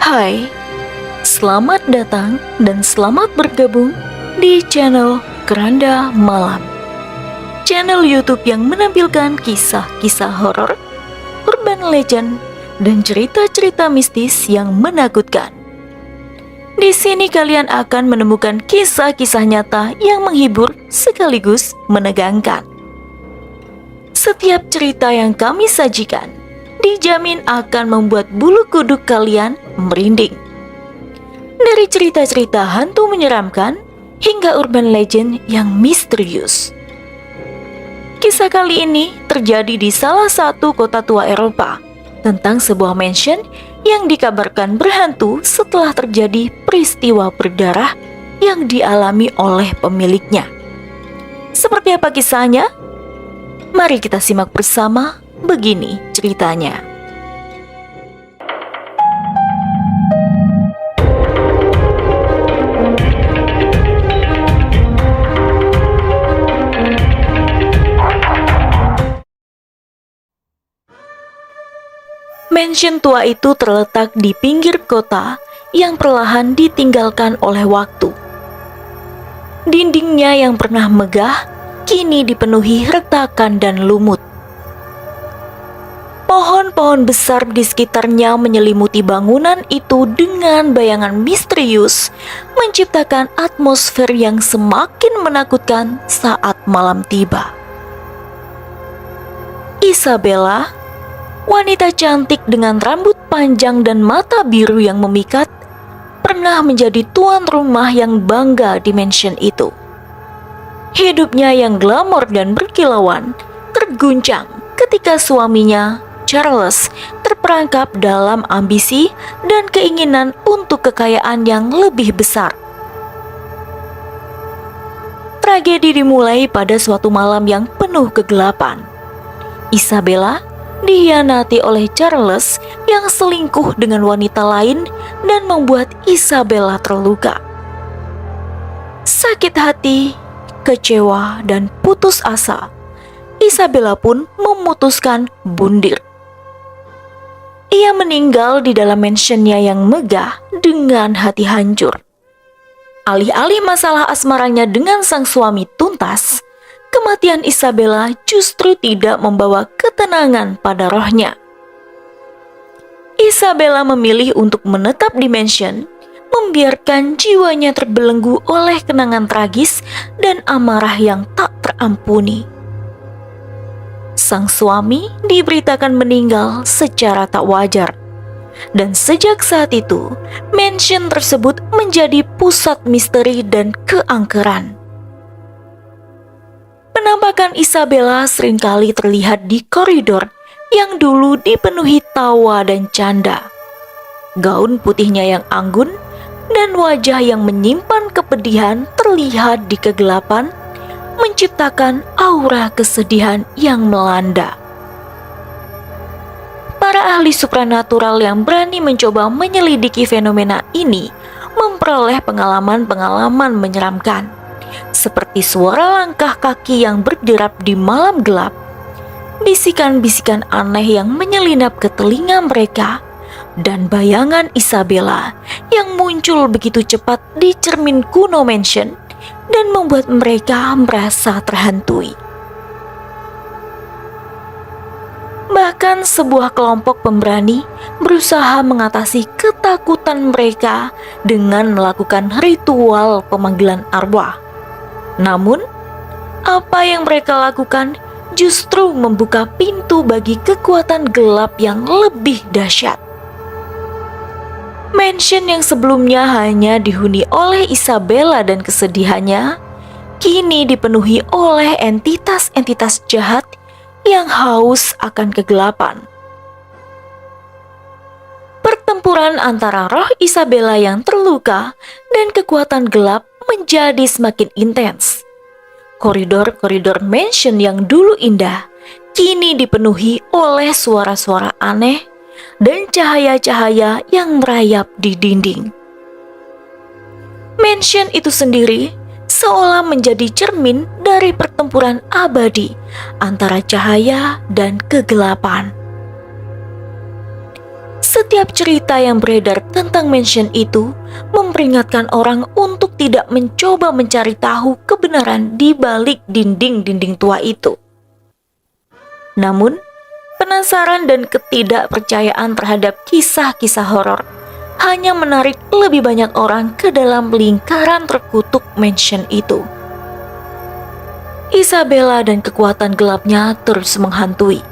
Hai, selamat datang dan selamat bergabung di channel Keranda Malam. Channel YouTube yang menampilkan kisah-kisah horor, urban legend, dan cerita-cerita mistis yang menakutkan. Di sini kalian akan menemukan kisah-kisah nyata yang menghibur sekaligus menegangkan. Setiap cerita yang kami sajikan dijamin akan membuat bulu kuduk kalian merinding. Dari cerita-cerita hantu menyeramkan hingga urban legend yang misterius. Kisah kali ini terjadi di salah satu kota tua Eropa tentang sebuah mansion yang dikabarkan berhantu setelah terjadi peristiwa berdarah yang dialami oleh pemiliknya. Seperti apa kisahnya? Mari kita simak bersama. Begini ceritanya. Mansion tua itu terletak di pinggir kota yang perlahan ditinggalkan oleh waktu. Dindingnya yang pernah megah kini dipenuhi retakan dan lumut. Pohon-pohon besar di sekitarnya menyelimuti bangunan itu dengan bayangan misterius, menciptakan atmosfer yang semakin menakutkan saat malam tiba. Isabella, wanita cantik dengan rambut panjang dan mata biru yang memikat, pernah menjadi tuan rumah yang bangga di mansion itu. Hidupnya yang glamor dan berkilauan terguncang ketika suaminya, Charles, terperangkap dalam ambisi dan keinginan untuk kekayaan yang lebih besar. Tragedi dimulai pada suatu malam yang penuh kegelapan. Isabella dikhianati oleh Charles yang selingkuh dengan wanita lain dan membuat Isabella terluka. Sakit hati, kecewa, dan putus asa, Isabella pun memutuskan bundir. Ia meninggal di dalam mansionnya yang megah dengan hati hancur. Alih-alih masalah asmaranya dengan sang suami tuntas, kematian Isabella justru tidak membawa ketenangan pada rohnya. Isabella memilih untuk menetap di mansion, membiarkan jiwanya terbelenggu oleh kenangan tragis dan amarah yang tak terampuni. Sang suami diberitakan meninggal secara tak wajar. Dan sejak saat itu, mansion tersebut menjadi pusat misteri dan keangkeran. Penampakan Isabella seringkali terlihat di koridor yang dulu dipenuhi tawa dan canda. Gaun putihnya yang anggun dan wajah yang menyimpan kepedihan terlihat di kegelapan, menciptakan aura kesedihan yang melanda. Para ahli supranatural yang berani mencoba menyelidiki fenomena ini memperoleh pengalaman-pengalaman menyeramkan, seperti suara langkah kaki yang berderap di malam gelap, bisikan-bisikan aneh yang menyelinap ke telinga mereka, dan bayangan Isabella yang muncul begitu cepat di cermin kuno mansion dan membuat mereka merasa terhantui. Bahkan sebuah kelompok pemberani berusaha mengatasi ketakutan mereka dengan melakukan ritual pemanggilan arwah. Namun, apa yang mereka lakukan justru membuka pintu bagi kekuatan gelap yang lebih dahsyat. Mansion yang sebelumnya hanya dihuni oleh Isabella dan kesedihannya, kini dipenuhi oleh entitas-entitas jahat yang haus akan kegelapan. Pertempuran antara roh Isabella yang terluka dan kekuatan gelap menjadi semakin intens. Koridor-koridor mansion yang dulu indah, kini dipenuhi oleh suara-suara aneh dan cahaya-cahaya yang merayap di dinding. Mansion itu sendiri seolah menjadi cermin dari pertempuran abadi antara cahaya dan kegelapan. Setiap cerita yang beredar tentang mansion itu memperingatkan orang untuk tidak mencoba mencari tahu kebenaran di balik dinding-dinding tua itu. Namun, penasaran dan ketidakpercayaan terhadap kisah-kisah horor hanya menarik lebih banyak orang ke dalam lingkaran terkutuk mansion itu. Isabella dan kekuatan gelapnya terus menghantui,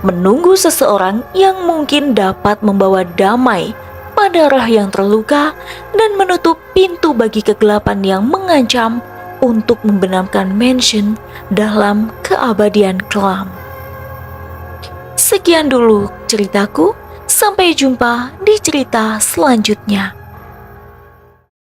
menunggu seseorang yang mungkin dapat membawa damai pada Rah yang terluka dan menutup pintu bagi kegelapan yang mengancam untuk membenamkan mansion dalam keabadian kelam. Sekian dulu ceritaku, sampai jumpa di cerita selanjutnya.